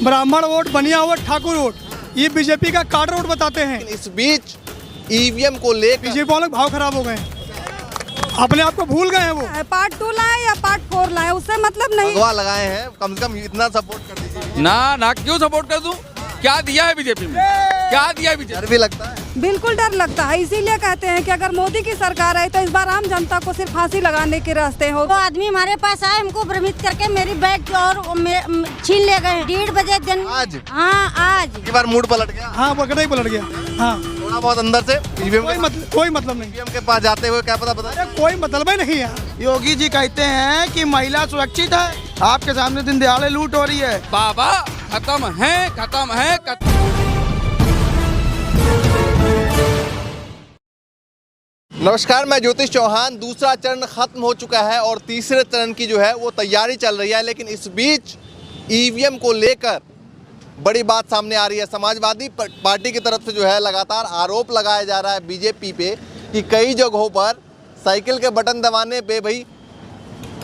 ब्राह्मण वोट, बनिया vote, Thakur vote, ये बीजेपी का कार्ड वोट बताते हैं। इस बीच ईवीएम को लेकर बीजेपी वाले भाव खराब हो गए हैं, अपने आप को भूल गए हैं। वो पार्ट 2 लाए या पार्ट 4 लाए, उससे मतलब नहीं। भगवा लगाए हैं, कम से कम इतना सपोर्ट कर दीजिए। ना क्यों सपोर्ट कर दूं? क्या दिया है बीजेपी में? क्या दिया है बीजेपी? डर भी लगता है। बिल्कुल डर लगता है, इसीलिए कहते हैं कि अगर मोदी की सरकार आई तो इस बार आम जनता को सिर्फ फांसी लगाने के रास्ते हो। वो आदमी हमारे पास आए, हमको भ्रमित करके मेरी बैग और छीन ले गए 1:30 बजे दिन। आज? हाँ आज। एक बार मूड पलट गया। हाँ, पकड़ा ही पलट गया। हाँ, थोड़ा बहुत अंदर से ईवीएम कोई मतलब नहीं। के पास जाते हुए क्या पता कोई मतलब ही नहीं है। योगी जी कहते हैं कि महिला सुरक्षित है, आपके सामने दिन दिहाड़े लूट हो रही है। बाबा खत्म है। नमस्कार, मैं ज्योतिष चौहान। दूसरा चरण खत्म हो चुका है और तीसरे चरण की जो है वो तैयारी चल रही है, लेकिन इस बीच ईवीएम को लेकर बड़ी बात सामने आ रही है। समाजवादी पार्टी की तरफ से जो है लगातार आरोप लगाया जा रहा है बीजेपी पे कि कई जगहों पर साइकिल के बटन दबाने पे भाई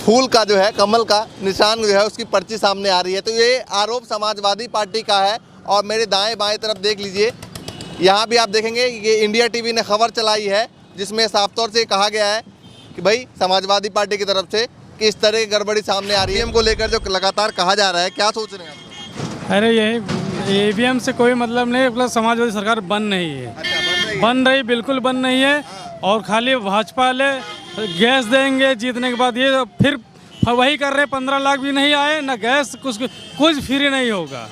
फूल का जो है, कमल का निशान जो है उसकी पर्ची सामने आ रही है। तो ये आरोप समाजवादी पार्टी का है। और मेरे दाएं बाएं तरफ देख लीजिए, यहाँ भी आप देखेंगे ये इंडिया टीवी ने खबर चलाई है जिसमें साफ तौर से कहा गया है कि भाई समाजवादी पार्टी की तरफ से कि इस तरह की गड़बड़ी सामने आ रही है। ईवीएम को लेकर जो लगातार कहा जा रहा है, क्या सोच रहे हैं आप? अरे यही ईवीएम से कोई मतलब नहीं, प्लस समाजवादी सरकार बन नहीं है। अच्छा, बन रही बिल्कुल बन नहीं है। और खाली भाजपा वाले गैस देंगे जीतने के बाद, ये फिर वही कर रहे। 15 लाख भी नहीं आए, ना गैस, कुछ फ्री नहीं होगा।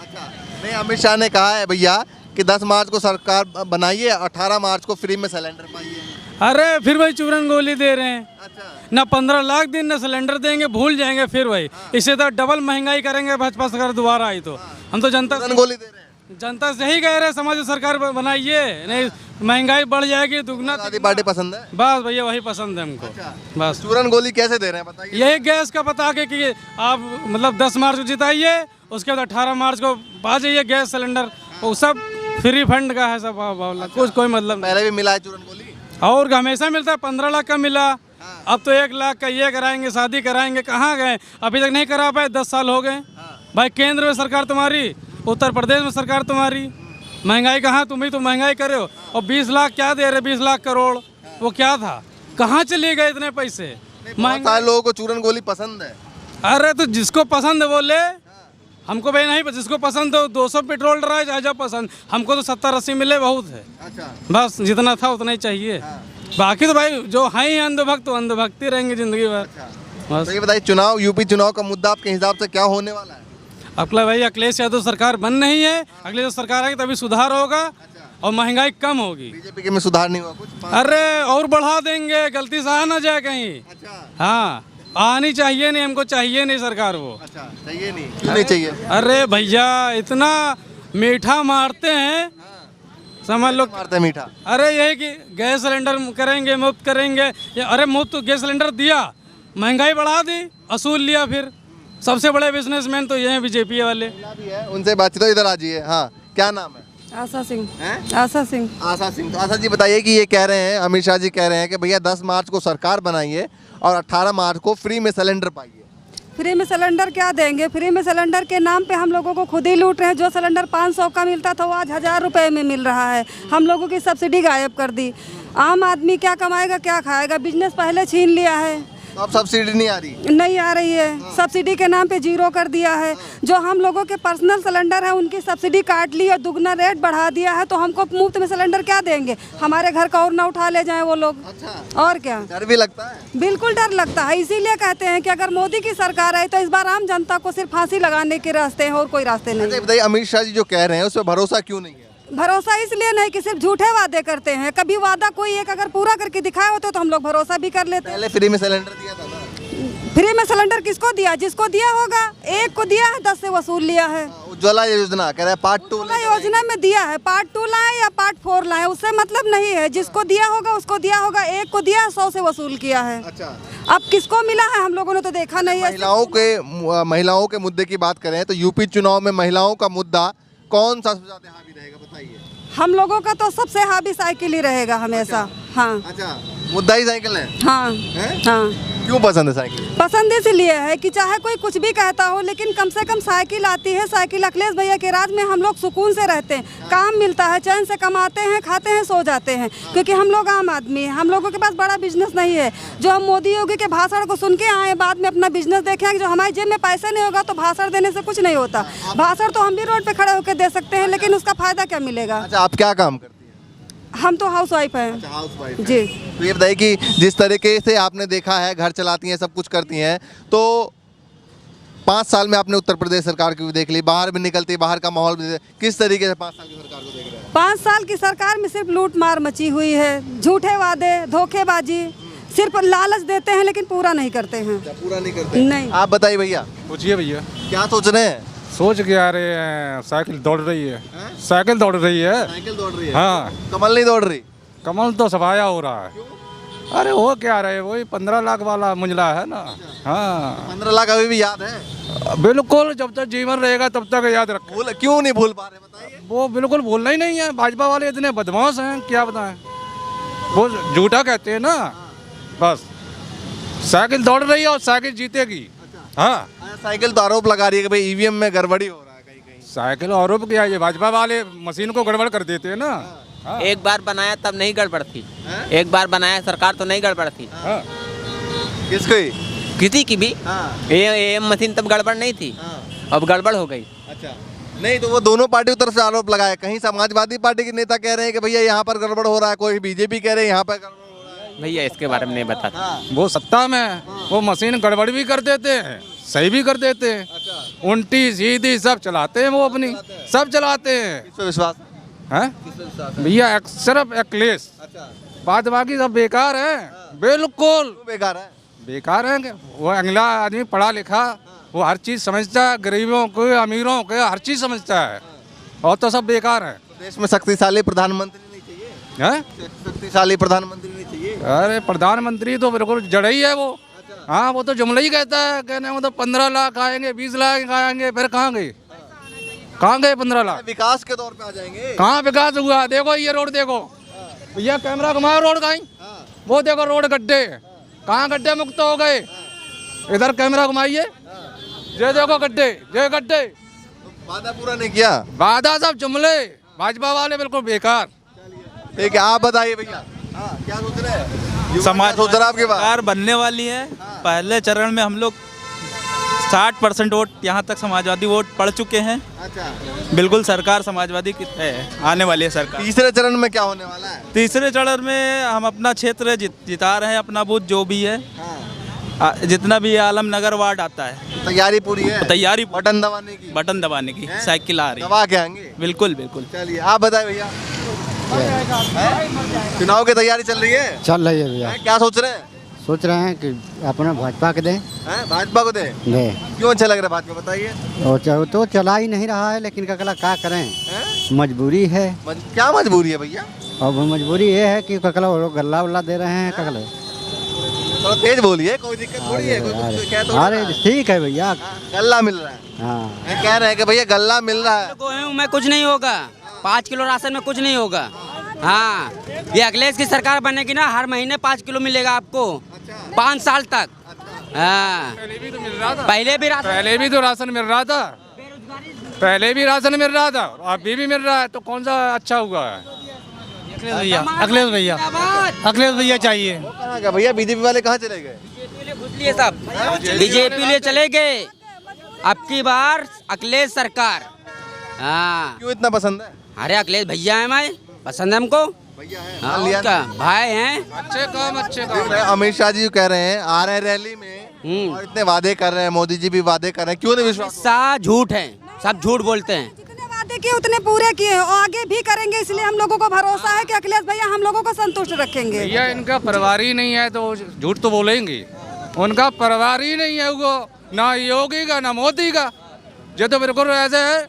नहीं, अमित शाह ने कहा है भैया कि 10 मार्च को सरकार बनाइए, 18 मार्च को फ्री में सिलेंडर पाइए। अरे फिर वही चूरन गोली दे रहे हैं। अच्छा, ना 15 लाख दिन ना सिलेंडर देंगे, भूल जाएंगे फिर वही। इससे तो डबल महंगाई करेंगे भाजपा सरकार दोबारा आई तो। हम तो जनता गोली दे रहे हैं। जनता से ही कह रहे हैं समाज सरकार बनाइए, नहीं महंगाई बढ़ जाएगी दुगना। पार्टी पसंद है? बस भैया वही पसंद है हमको। बस चूरन गोली कैसे दे रहे हैं बताइए। यही गैस का बता के कि आप मतलब 10 मार्च को जिताइए, उसके बाद 18 मार्च को आ जाइए गैस सिलेंडर, वो सब फ्री फंड का है सब। कुछ कोई मतलब नहीं। पहले भी मिला है चूरन गोली और हमेशा मिलता है। 15 लाख का मिला, अब तो 1 लाख का ये कराएंगे, शादी कराएंगे। कहाँ गए? अभी तक नहीं करा पाए, 10 साल हो गए। भाई केंद्र में सरकार तुम्हारी, उत्तर प्रदेश में सरकार तुम्हारी, महंगाई कहाँ? तुम ही तो महंगाई करे हो। और 20 लाख क्या दे रहे? 20 लाख करोड़ वो क्या था? कहाँ चले गए इतने पैसे? महंगाई लोगों को चूरन गोली पसंद है। अरे तो जिसको पसंद है वो ले, हमको भाई नहीं। जिसको पसंद हो 200 पेट्रोल डराए चाहे जब पसंद, हमको तो 70-80 मिले बहुत है। अच्छा, बस जितना था उतना ही चाहिए। बाकी तो भाई जो हैं ही अंधभक्त, तो अंधभक्ति रहेंगे जिंदगी भर। बस तो ये बताइए, चुनाव, यूपी चुनाव का मुद्दा आपके हिसाब से क्या होने वाला है? अगला भाई अखिलेश यादव सरकार बन नहीं है। अखिलेश सरकार आएगी तभी सुधार होगा और महंगाई कम होगी। बीजेपी के में सुधार नहीं हुआ कुछ? अरे और बढ़ा देंगे, गलती से आ ना जाए कहीं। अच्छा, हाँ, आनी चाहिए नहीं, हमको चाहिए नहीं सरकार वो। अच्छा, चाहिए नहीं? क्यों नहीं चाहिए? अरे भैया इतना मीठा मारते हैं, समझ लो। मारते हैं मीठा? अरे यही कि गैस सिलेंडर करेंगे, मुफ्त करेंगे। अरे मुफ्त गैस सिलेंडर दिया, महंगाई बढ़ा दी, असूल लिया। फिर सबसे बड़े बिजनेसमैन तो ये हैं बीजेपी वाले। उनसे बातचीत, इधर आ जाइए। हाँ, क्या नाम है? आशा सिंह। हैं? आशा सिंह। आशा सिंह। तो आशा जी बताइए कि ये कह रहे हैं, अमित शाह जी कह रहे हैं कि भैया 10 मार्च को सरकार बनाइए और 18 मार्च को फ्री में सिलेंडर पाइए। फ्री में सिलेंडर क्या देंगे? फ्री में सिलेंडर के नाम पे हम लोगों को खुद ही लूट रहे हैं। जो सिलेंडर 500 का मिलता था वो आज 1000 रुपए में मिल रहा है। हम लोगों की सब्सिडी गायब कर दी। आम आदमी क्या कमाएगा, क्या खाएगा? बिजनेस पहले छीन लिया है। तो अब सब्सिडी नहीं आ रही? नहीं आ रही है। सब्सिडी के नाम पे 0 कर दिया है। जो हम लोगों के पर्सनल सिलेंडर है उनकी सब्सिडी काट ली और दुगना रेट बढ़ा दिया है। तो हमको मुफ्त में सिलेंडर क्या देंगे? हमारे घर का और ना उठा ले जाएं वो लोग। अच्छा, और क्या? डर भी लगता है? बिल्कुल डर लगता है, इसीलिए कहते हैं कि अगर मोदी की सरकार आई तो इस बार आम जनता को सिर्फ फांसी लगाने के रास्ते हैं और कोई रास्ते नहीं। बताइए, अमित शाह जी जो कह रहे हैं उस पर भरोसा क्यों नहीं है? भरोसा इसलिए नहीं कि सिर्फ झूठे वादे करते हैं। कभी वादा कोई एक अगर पूरा करके दिखाए होते तो हम लोग भरोसा भी कर लेते। पहले फ्री में सिलेंडर दिया था ना? फ्री में सिलेंडर किसको दिया? जिसको दिया होगा। एक को दिया है, 10 से वसूल लिया है। उज्ज्वला योजना कह रहे हैं पार्ट 2 योजना में दिया है। पार्ट 2 लाए या पार्ट 4 लाए, उससे मतलब नहीं है। जिसको दिया होगा उसको दिया होगा। एक को दिया, 100 से वसूल किया है। अच्छा, अब किसको मिला है हम लोगों ने तो देखा नहीं है। महिलाओं के मुद्दे की बात करें तो यूपी चुनाव में महिलाओं का मुद्दा कौन सा सबसे ज्यादा हावी रहेगा बताइए? हम लोगों का तो सबसे हावी साइकिल ही रहेगा हमेशा। हाँ। अच्छा, मुद्दा ही साइकिल है। हाँ हैं? हाँ। क्यों पसंद है साइकिल? पसंद इसलिए है कि चाहे कोई कुछ भी कहता हो, लेकिन कम से कम साइकिल आती है। साइकिल अखिलेश भैया के राज में हम लोग सुकून से रहते हैं, काम मिलता है, चैन से कमाते हैं, खाते हैं, सो जाते हैं। क्योंकि हम लोग आम आदमी हैं, हम लोगों के पास बड़ा बिजनेस नहीं है। जो हम मोदी योगी के भाषण को सुन के आए, बाद में अपना बिजनेस देखें। जो हमारी जेब में पैसे नहीं होगा तो भाषण देने से कुछ नहीं होता। भाषण तो हम भी रोड पे खड़े होकर दे सकते हैं, लेकिन उसका फायदा क्या मिलेगा? अच्छा, आप क्या काम करती हैं? हम तो हाउस वाइफ हैं। अच्छा, हाउसवाइफ जी। तो ये बताइए कि जिस तरीके से आपने देखा है, घर चलाती हैं, सब कुछ करती हैं, तो 5 साल में आपने उत्तर प्रदेश सरकार की भी देख ली, बाहर भी निकलती है, बाहर का माहौल भी किस तरीके से 5 साल की सरकार को देख रहे हैं? 5 साल की सरकार में सिर्फ लूट मार मची हुई है, झूठे वादे, धोखेबाजी, सिर्फ लालच देते हैं लेकिन पूरा नहीं करते हैं। पूरा नहीं करते? नहीं। आप बताइए भैया, पूछिए भैया। क्या सोच रहे हैं? सोच के आ रहे हैं, साइकिल दौड़ रही है। साइकिल दौड़ रही है। साइकिल दौड़ रही है। हाँ। कमल नहीं दौड़ रही? कमल तो सफाया हो रहा है। अरे हो क्या रहे, वही 15 लाख वाला मुंजला है ना। हाँ 15 लाख अभी भी याद है? बिल्कुल, जब तक जीवन रहेगा तब तक याद रखें। क्यों नहीं भूल पा रहे बताइए? वो बिल्कुल भूलना ही नहीं है। भाजपा वाले इतने बदमाश हैं, क्या बताएं। वो झूठा कहते हैं ना, बस। साइकिल दौड़ रही है और साइकिल जीतेगी। हाँ, साइकिल तो आरोप लगा रही है कि भाई ईवीएम में गड़बड़ी हो रहा है कहीं कहीं। साइकिल आरोप किया, ये भाजपा वाले मशीन को गड़बड़ कर देते हैं ना। हाँ। एक बार बनाया तब नहीं गड़बड़ थी। एक बार बनाया सरकार तो नहीं गड़बड़ थी। हाँ। किसकी? किसी की भी। हाँ। ये मशीन तब गड़बड़ नहीं थी। अब गड़बड़ हो गई। अच्छा, नहीं तो वो दोनों पार्टी तरफ से आरोप लगाए। कहीं समाजवादी पार्टी के नेता कह रहे हैं कि भैया यहाँ पर गड़बड़ हो रहा है, कोई बीजेपी कह रहे हैं यहाँ पर गड़बड़ हो रहा है। भैया इसके बारे में नहीं बताता। वो सत्ता में वो मशीन गड़बड़ भी कर देते हैं, सही भी कर देते हैं। उल्टी सीधी सब चलाते हैं, वो अपनी सब चलाते हैं। किस पे विश्वास हैं? भैया सिर्फ अखिलेश, बात बाकी सब बेकार है। बिल्कुल बेकार है? बेकार है। वो अगला आदमी पढ़ा लिखा, वो हर चीज समझता है, गरीबों को, अमीरों को, हर चीज समझता है। और तो सब बेकार है। देश में शक्तिशाली प्रधानमंत्री नहीं चाहिए? हैं? शक्तिशाली प्रधानमंत्री नहीं चाहिए? अरे प्रधानमंत्री तो बिल्कुल जड़ ही है वो। हाँ, वो तो जुमला ही कहता है, कहने में तो 15 लाख आएंगे, 20 लाख आएंगे, फिर कहाँ गए? कहाँ गए 15 लाख? विकास के दौर पे आ जाएंगे। कहाँ विकास हुआ? देखो ये रोड देखो भैया, कैमरा घुमाओ रोड कहीं। वो देखो रोड गड्ढे, कहाँ गड्ढे मुक्त हो गए? इधर कैमरा घुमाइए, ये देखो गड्ढे, ये गड्ढे। वादा पूरा नहीं किया? वादा सब जुमले, भाजपा वाले बिल्कुल बेकार। ठीक है, आप बताइए भैया, क्या सोच रहे हैं? समाज सोच रहा आपके पास सरकार बनने वाली है। पहले चरण में हम लोग 60% वोट यहाँ तक समाजवादी वोट पड़ चुके हैं। अच्छा, बिल्कुल सरकार समाजवादी की है, आने वाली है सरकार। तीसरे चरण में क्या होने वाला है? तीसरे चरण में हम अपना क्षेत्र जिता रहे हैं, अपना बूथ जो भी है, जितना भी आलमनगर वार्ड आता है। तैयारी पूरी है? तैयारी बटन दबाने की? बटन दबाने की साइकिल आ रही है। दबा के आएंगे? बिल्कुल बिल्कुल। चलिए, आप बताएं भैया। चुनाव की तैयारी चल रही है? चल रही है भैया। क्या सोच रहे हैं? सोच रहे हैं कि अपना भाजपा के दें। भाजपा को दें? क्यों अच्छा लग रहा है भाजपा, बताइए। और तो चला ही नहीं रहा है, लेकिन क्या करें, मजबूरी है। क्या मजबूरी है भैया? और मजबूरी ये है कि ककला वो लोग गल्ला वल्ला दे रहे हैं। ककले थोड़ा तेज बोलिए, कोई दिक्कत थोड़ी है, कोई कुछ कह तो अरे ठीक है भैया, गल्ला मिल रहा है। हाँ, कह रहे हैं कि भैया गल्ला मिल रहा है। मैं कुछ नहीं होगा, 5 किलो राशन में कुछ नहीं होगा। हाँ, ये अखिलेश की सरकार बनेगी ना, हर महीने 5 किलो मिलेगा आपको। 5 साल तक। हाँ, पहले भी तो मिल रहा था। पहले भी तो राशन मिल रहा था। पहले भी राशन मिल रहा था, अभी भी मिल रहा है, तो कौन सा अच्छा हुआ है? अखिलेश भैया, अखिलेश भैया चाहिए। भैया बीजेपी वाले कहाँ चले गए? सब बीजेपी लिए चले गए। अब की बार अखिलेश सरकार। हाँ, क्यों इतना पसंद है? अरे अखिलेश भैया है, मैं पसंद है हमको। भैया है, हाँ, उसका भाई हैं। अच्छे काम। अमित शाह जी कह रहे हैं आ रहे हैं रैली में और इतने वादे कर रहे हैं, मोदी जी भी वादे कर रहे हैं, क्यों नहीं विश्वास? सा झूठ है, सब झूठ बोलते हैं। जितने वादे किए उतने पूरे किए और आगे भी करेंगे, इसलिए हम लोगों को भरोसा है कि अखिलेश भैया हम लोगों को संतुष्ट रखेंगे। भैया इनका परिवार ही नहीं है तो झूठ तो बोलेंगे। उनका परिवार ही नहीं है, वो ना योगी का ना मोदी का। जो तो बिल्कुल ऐसे है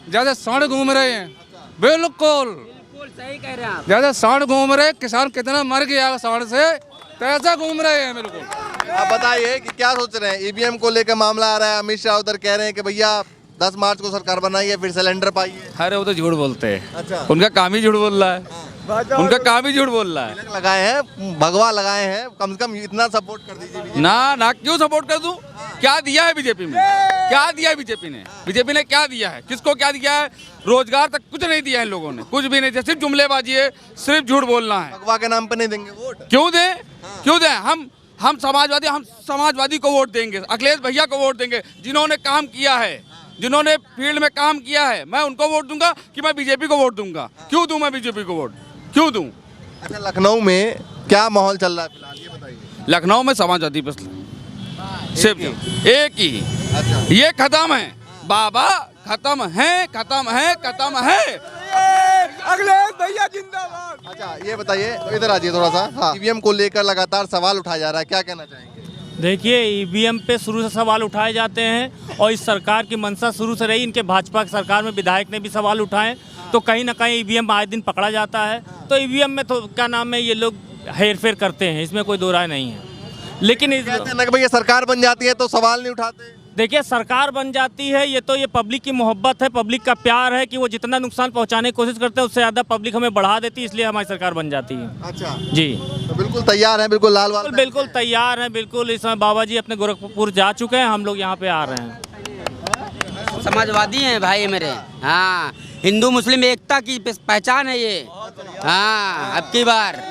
जैसे सांड घूम रहे हैं। बिल्कुल सही कह रहे हैं आप। जैसे सांड घूम रहे, किसान कितना मर गया सांड से, कैसा घूम रहे हैं बिल्कुल। आप बताइए कि क्या सोच रहे हैं? ईवीएम को लेकर मामला आ रहा है, अमित शाह उधर कह रहे हैं कि भैया 10 मार्च को सरकार बनाइए, फिर सिलेंडर पाइए। अरे वो तो झूठ बोलते हैं। अच्छा, उनका काम ही झूठ बोल रहा है। उनका कहाँ भी झूठ बोल रहा है। तिलक लगाए हैं, भगवा लगाए हैं, कम से कम इतना सपोर्ट कर दीजिए बीजेपी। ना क्यों सपोर्ट कर दूं? क्या दिया है बीजेपी में? क्या दिया है बीजेपी ने? बीजेपी ने क्या दिया है? किसको क्या दिया है? रोजगार तक कुछ नहीं दिया है इन लोगों ने, कुछ भी नहीं दिया। सिर्फ जुमलेबाजी है, सिर्फ झूठ बोलना है। भगवा के नाम पे नहीं देंगे वोट? क्यों दें? क्यों दें? हम समाजवादी को वोट देंगे, अखिलेश भैया को वोट देंगे, जिन्होंने काम किया है, जिन्होंने फील्ड में काम किया है। मैं उनको वोट दूंगा कि मैं बीजेपी को वोट दूंगा? क्यों दूं मैं बीजेपी को वोट? क्यों दूं? अच्छा, लखनऊ में क्या माहौल चल रहा है फिलहाल, ये बताइए। लखनऊ में समाजवादी बस सिर्फ एक ही। अच्छा, ये खत्म है बाबा, खत्म है, खत्म है, खत्म है। अखिलेश भैया जिंदाबाद। अच्छा ये बताइए, इधर आ जाइए थोड़ा सा। हाँ, ईवीएम को लेकर लगातार सवाल उठाया जा रहा है, क्या कहना चाहेंगे? देखिए, ईवीएम पे शुरू से सवाल उठाए जाते हैं और इस सरकार की मंशा शुरू से रही। इनके भाजपा की सरकार में विधायक ने भी सवाल उठाए, तो कहीं ना कहीं ईवीएम आए दिन पकड़ा जाता है। तो ईवीएम में तो क्या नाम है, ये लोग हेरफेर करते हैं, इसमें कोई दो राय नहीं है। लेकिन कहते हैं ना कि भैया सरकार बन जाती है तो सवाल नहीं उठाते। देखिए, सरकार बन जाती है, ये तो ये पब्लिक की मोहब्बत है, पब्लिक का प्यार है कि वो जितना नुकसान पहुंचाने की कोशिश करते हैं उससे ज़्यादा पब्लिक हमें बढ़ा देती है, इसलिए हमारी सरकार बन जाती है। अच्छा जी, तो बिल्कुल तैयार है, बिल्कुल लाल वाल बिल्कुल तैयार हैं, बिल्कुल। इस समय बाबा जी अपने गोरखपुर जा चुके हैं, हम लोग यहाँ पे आ रहे हैं। समाजवादी हैं भाई मेरे। हाँ, हिंदू मुस्लिम एकता की पहचान है ये। हाँ, अब की बार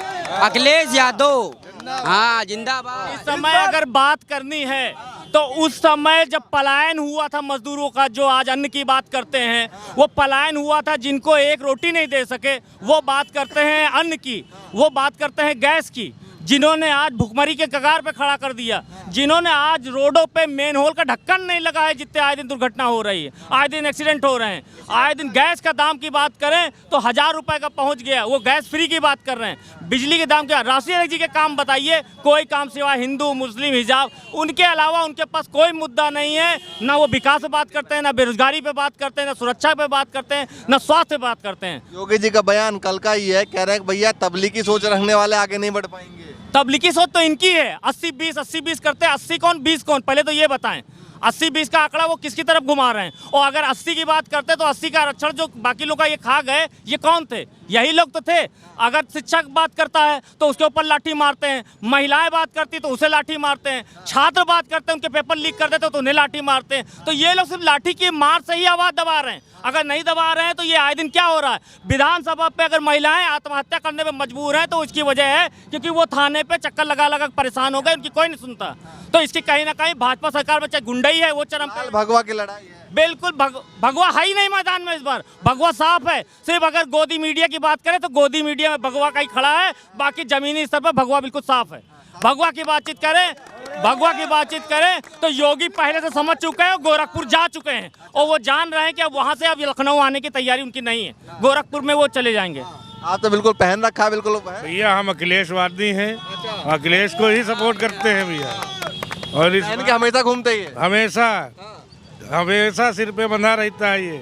अखिलेश यादव, हाँ जिंदाबाद। इस समय अगर बात करनी है तो उस समय जब पलायन हुआ था मजदूरों का, जो आज अन्न की बात करते हैं, वो पलायन हुआ था जिनको एक रोटी नहीं दे सके, वो बात करते हैं अन्न की, वो बात करते हैं गैस की, जिन्होंने आज भुखमरी के कगार पे खड़ा कर दिया, जिन्होंने आज रोडों पे मेन होल का ढक्कन नहीं लगा है, जितने आए दिन दुर्घटना हो रही है, आए दिन एक्सीडेंट हो रहे हैं, आए दिन गैस का दाम की बात करें तो 1000 रुपए का पहुंच गया, वो गैस फ्री की बात कर रहे हैं। बिजली के दाम क्या, राष्ट्रीय जी के काम बताइए, कोई काम सिवाय हिंदू मुस्लिम हिजाब, उनके अलावा उनके पास कोई मुद्दा नहीं है। ना वो विकास पे बात करते हैं, ना बेरोजगारी पे बात करते हैं, ना सुरक्षा पे बात करते हैं, ना स्वास्थ्य पे बात करते हैं। योगी जी का बयान कल का ही है, कह रहे हैं कि भैया तबलीगी सोच रखने वाले आगे नहीं बढ़ पाएंगे। तबलीगी सोच तो इनकी है, 80-20 करते हैं, 80 कौन 20 कौन, पहले तो ये बताएं। 80-20 का आंकड़ा वो किसकी तरफ घुमा रहे हैं? और अगर 80 की बात करते तो 80 का आरक्षण जो बाकी लोग का ये खा गए, ये कौन थे? यही लोग तो थे। अगर शिक्षक बात करता है तो उसके ऊपर लाठी मारते हैं, महिलाएं बात करती तो उसे लाठी मारते हैं, छात्र बात करते हैं उनके पेपर लीक कर देते तो उन्हें लाठी मारते हैं। तो ये लोग सिर्फ लाठी की मार से ही आवाज दबा रहे हैं। अगर नहीं दबा रहे हैं तो ये आए दिन क्या हो रहा है, विधानसभा पे अगर महिलाएं आत्महत्या करने में मजबूर हैं तो इसकी वजह है क्योंकि वो थाने पे चक्कर लगा लगा परेशान हो गए, उनकी कोई नहीं सुनता। तो इसकी कहीं ना कहीं भाजपा सरकार में चाहे गुंडई है वो चरम पे। भगवा की लड़ाई है, बिल्कुल भगवा है ही नहीं मैदान में इस बार, भगवा साफ है। सिर्फ अगर गोदी मीडिया की बात करें तो गोदी मीडिया में भगवा का ही खड़ा है, बाकी जमीनी स्तर पर भगवा बिल्कुल साफ है। भगवा की बातचीत करें तो योगी पहले से समझ चुके हैं, गोरखपुर जा चुके हैं और वो जान रहे हैं कि अब वहाँ से अब लखनऊ आने की तैयारी उनकी नहीं है, गोरखपुर में वो चले जाएंगे। आप तो बिल्कुल पहन रखा है, बिल्कुल भैया हम अखिलेशवादी हैं, अखिलेश को ही सपोर्ट करते हैं भैया। और इनके हमेशा घूमते ही है, हमेशा सिर पे बंधा रहता है ये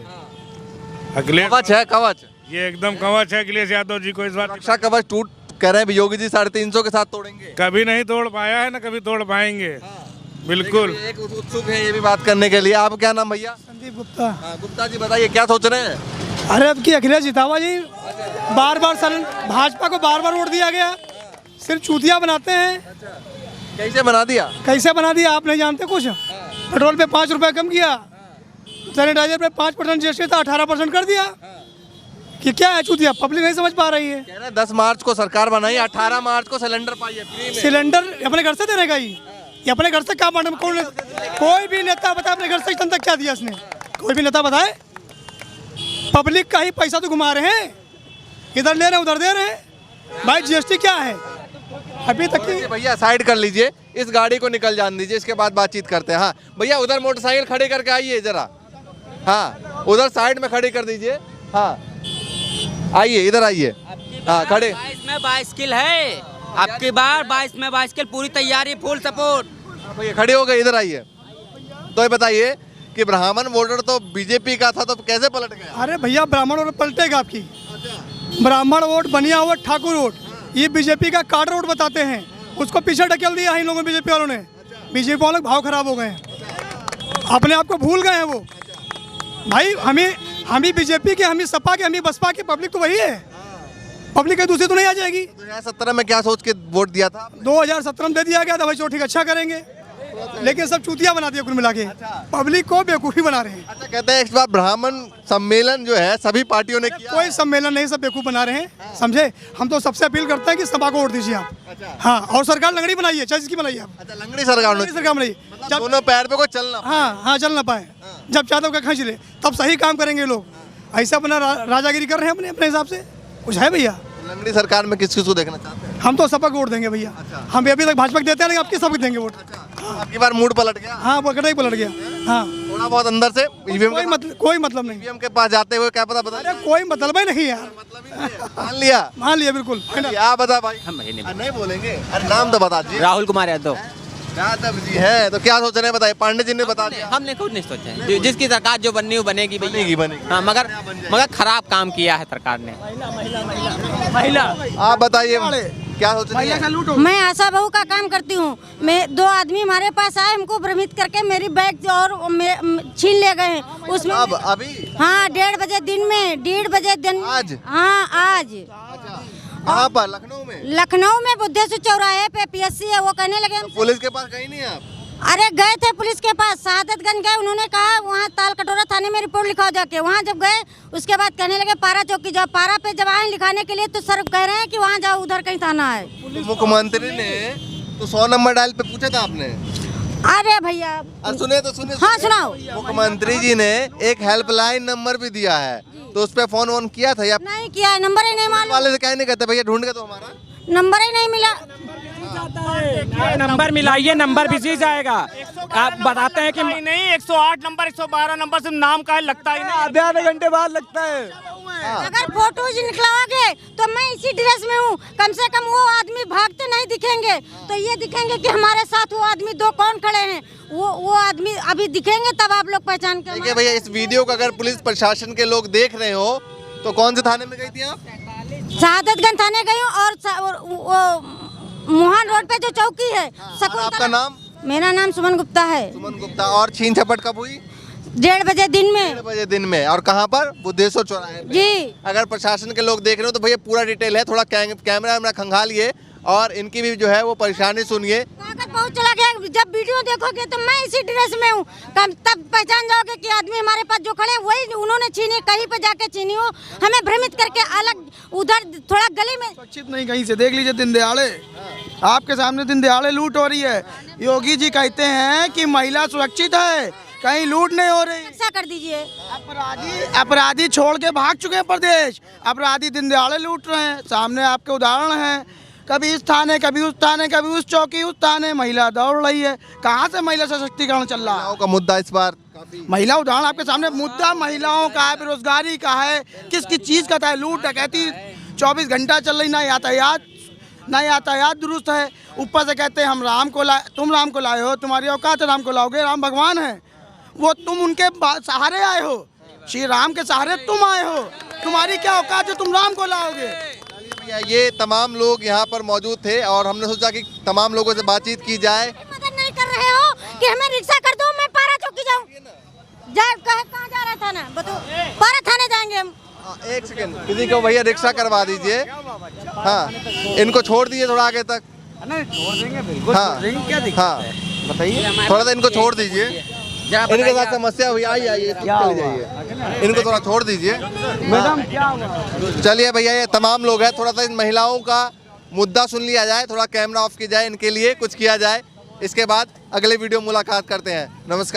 अखिलेश। कवच है, कवच, ये एकदम कवच है अखिलेश यादव जी को। इस बार रक्षा कवच टूट, कह रहे हैं योगी जी 350 के साथ तोड़ेंगे। कभी नहीं तोड़ पाया है, ना कभी तोड़ पाएंगे। बिल्कुल एक उत्सुक है ये भी बात करने के लिए। आप क्या नाम भैया? संदीप गुप्ता। गुप्ता जी बताइए क्या सोच रहे हैं? अरे अब की अखिलेश जितावा जी, बार भाजपा को बार वोट दिया गया, सिर्फ चूतिया बनाते हैं। कैसे बना दिया? कैसे बना दिया आप नहीं जानते कुछ। पेट्रोल पे 5 रुपए कम किया, सैनिटाइजर पे 5% जीएसटी था 18% कर दिया। कि क्या है चूतिया, पब्लिक नहीं समझ पा रही है। कह रहे हैं 10 मार्च को सरकार बनाई, 18 मार्च को सिलेंडर पाई है फ्री में। सिलेंडर अपने घर से देने का ही, ये अपने घर से क्या बांटे? कोई भी नेता बताए अपने घर से तक क्या दिया इसने? कोई भी नेता बताए? पब्लिक का ही पैसा तो घुमा रहे हैं, इधर ले रहे उधर दे रहे हैं। भाई जीएसटी क्या है अभी तक की? भैया साइड कर लीजिए, इस गाड़ी को निकल जाने दीजिए, इसके बाद बातचीत करते हैं। हाँ भैया उधर मोटरसाइकिल खड़ी करके आइए जरा, हाँ उधर साइड में खड़ी कर दीजिए। हाँ आइए, इधर आइए। हाँ खड़े। 22 में बाइसिकल है, आपकी बार 22 में बाइसिकल पूरी तैयारी, फुल सपोर्ट। भैया खड़े हो गए, इधर आइए। तो ये बताइए कि ब्राह्मण वोटर तो बीजेपी का था, तो कैसे पलट गया? अरे भैया ब्राह्मण वोट पलटेगा आपकी। ब्राह्मण वोट, बनिया वोट, ठाकुर वोट, ये बीजेपी का कार्ड वोट बताते हैं, उसको पीछे ढकेल दिया है इन लोगों ने, बीजेपी वालों ने। बीजेपी वालों के भाव खराब हो गए हैं, अपने आप को भूल गए हैं वो। भाई हम ही बीजेपी के, हम ही सपा के, हम ही बसपा के, पब्लिक तो वही है। पब्लिक एक दूसरे तो नहीं आ जाएगी। 2017 में क्या सोच के वोट दिया था? 2017 में दे दिया गया था भाई, चलो ठीक अच्छा करेंगे, लेकिन सब चूतिया बना दिया कुल मिला के, पब्लिक को बेवकूफ़ी बना रहे हैं। अच्छा, कहते हैं इस बार ब्राह्मण सम्मेलन जो है सभी पार्टियों ने किया। कोई सम्मेलन नहीं, सब बेवकूफ़ बना रहे हैं, समझे। हम तो सबसे अपील करते हैं कि सपा को वोट दीजिए आप। हाँ, और सरकार लंगड़ी बनाइए, चाहे जिसकी बनाइए आप। अच्छा, लंगड़ी सरकार बनाइए, जब दोनों पैर पे को चलना। हाँ, चल ना पाए, जब चाहते हो खींच ले, तब सही काम करेंगे लोग। ऐसा अपना राजागिरी कर रहे हैं अपने हिसाब से, कुछ है भैया। लंगड़ी सरकार में किस किस को देखना चाहते हैं? हम तो सपा को वोट देंगे भैया। हम अभी तक भाजपा को देते हैं, लेकिन आपकी सबको देंगे वोट। आपकी बार मूड पलट गया? हाँ, पलट गया। हाँ, थोड़ा बहुत अंदर से कोई मतलब नहीं। ईवीएम के पास जाते हुए क्या पता बता? अरे कोई मतलब ही नहीं यार, मान लिया बिल्कुल। क्या बता भाई? नहीं बोलेंगे। अरे नाम तो बता दीजिए। राहुल कुमार यादव। यादव जी है, तो क्या सोच रहे हैं बताइए? पांडे जी ने बता दिया। हमने खुद नहीं सोचा है, जिसकी सरकार जो बननी वो बनेगी। बनेगी। हाँ, मगर खराब काम किया है सरकार ने। महिला आप बताइए क्या सोच रही है? मैं आशा बहू का काम करती हूँ। मैं 2 आदमी हमारे पास आए, हमको भ्रमित करके मेरी बैग और छीन ले गए उसमें। अब अभी? हाँ, 1:30 बजे दिन में, 1:30 बजे दिन। आज? हाँ, आज। कहाँ पर? लखनऊ में? लखनऊ में बुद्धेश्वर चौराहे पे PSC है, वो कहने लगे हम। पुलिस के पास गई नहीं आप? अरे गए थे पुलिस के पास, शहादतगंज गए, उन्होंने कहा वहाँ ताल कटोरा थाने में रिपोर्ट लिखाओ जाके। वहाँ जब गए उसके बाद कहने लगे पारा चौकी जाओ। पारा पे जब आए लिखाने के लिए तो सर कह रहे हैं कि वहाँ जाओ, उधर कहीं थाना है। मुख्यमंत्री ने तो 100 नंबर डायल पे पूछा था आपने? अरे भैया सुने। हाँ, सुनाओ। मुख्यमंत्री जी ने एक हेल्पलाइन नंबर भी दिया है, तो उस पे फोन ऑन किया था या नहीं किया है? नंबर ही नहीं मालूम वाले से कहने कहते भैया ढूंढ के तो हमारा नंबर ही नहीं मिला। नंबर मिलाइए, नंबर बिजी जाएगा। आप बताते हैं कि नहीं 108 नंबर 112 नंबर से नाम का लगता ही नहीं, आधे घंटे बाद लगता है। अगर फोटो निकलवाओगे तो मैं इसी ड्रेस में हूँ, कम से कम वो आदमी भागते नहीं दिखेंगे, तो ये दिखेंगे कि हमारे साथ वो आदमी 2 कौन खड़े हैं। वो आदमी अभी दिखेंगे तब आप लोग पहचान के। देखिए भैया, इस वीडियो को अगर पुलिस प्रशासन के लोग देख रहे हो तो कौन से थाने में गई थी आप? शहादतगंज थाने गई हूँ, और मोहन रोड पे जो चौकी है। आपका नाम? मेरा नाम सुमन गुप्ता है। सुमन गुप्ता। और छीन झपट कब हुई? 1:30 बजे दिन में। 1:30 बजे दिन में। और कहाँ पर? बुद्धेश्वर चौराहे पे। जी। अगर प्रशासन के लोग देख रहे हो तो भैया पूरा डिटेल है, थोड़ा कैमरा खंगालिए और इनकी भी जो है वो परेशानी सुनिए। कागज पहुँच चला गया। जब वीडियो देखोगे तो मैं इसी ड्रेस में हूँ, तब पहचान जाओगे कि आदमी हमारे पास जो खड़े वही उन्होंने छीनी, कहीं पे जाके छीनी हो, हमें भ्रमित करके अलग उधर थोड़ा गली में। सुरक्षित नहीं कहीं से। देख लीजिए दिन दहाड़े, आपके सामने दिन दहाड़े लूट हो रही है। योगी जी कहते हैं कि महिला सुरक्षित है, कहीं लूट नहीं हो रही। ऐसा कर दीजिए। अपराधी छोड़ के भाग चुके हैं प्रदेश, अपराधी दिन दहाड़े लूट रहे हैं। सामने आपके उदाहरण हैं, कभी इस थाने, कभी उस थाने, कभी उस चौकी, उस थाने महिला दौड़ रही है। कहाँ से महिला सशक्तिकरण चल रहा है? का मुद्दा इस बार महिला उदाहरण आपके सामने, मुद्दा महिलाओं का है, बेरोजगारी का है, किस चीज़ का है? लूट डकैती 24 घंटा चल रही, ना यातायात दुरुस्त है। ऊपर से कहते हैं हम राम को लाए, तुम राम को लाए हो, तुम्हारी औकात राम को लाओगे, राम भगवान है, वो तुम उनके सहारे आए हो, श्री राम के सहारे तुम आए हो, तुम्हारी क्या औकात है, तुम राम को लाओगे? ये तमाम लोग यहाँ पर मौजूद थे और हमने सोचा कि तमाम लोगों से बातचीत की जाए। मदद नहीं कर रहे हो कि हमें रिक्शा कर दो, मैं पारा चौकी जाऊँ। कहाँ जा रहा था ना, बताओ। पारा थाने जाएंगे हम। एक सेकंड, किसी को भैया रिक्शा करवा दीजिए। हाँ, इनको छोड़ दीजिए थोड़ा आगे तक। हाँ, बताइए, थोड़ा सा इनको छोड़ दीजिए। इनके साथ समस्या हुई, आइए चले जाइए, इनको थोड़ा छोड़ दीजिए। मैडम क्या हुआ? चलिए भैया, ये तमाम लोग हैं, थोड़ा सा इन महिलाओं का मुद्दा सुन लिया जाए, थोड़ा कैमरा ऑफ की जाए, इनके लिए कुछ किया जाए, इसके बाद अगले वीडियो मुलाकात करते हैं। नमस्कार।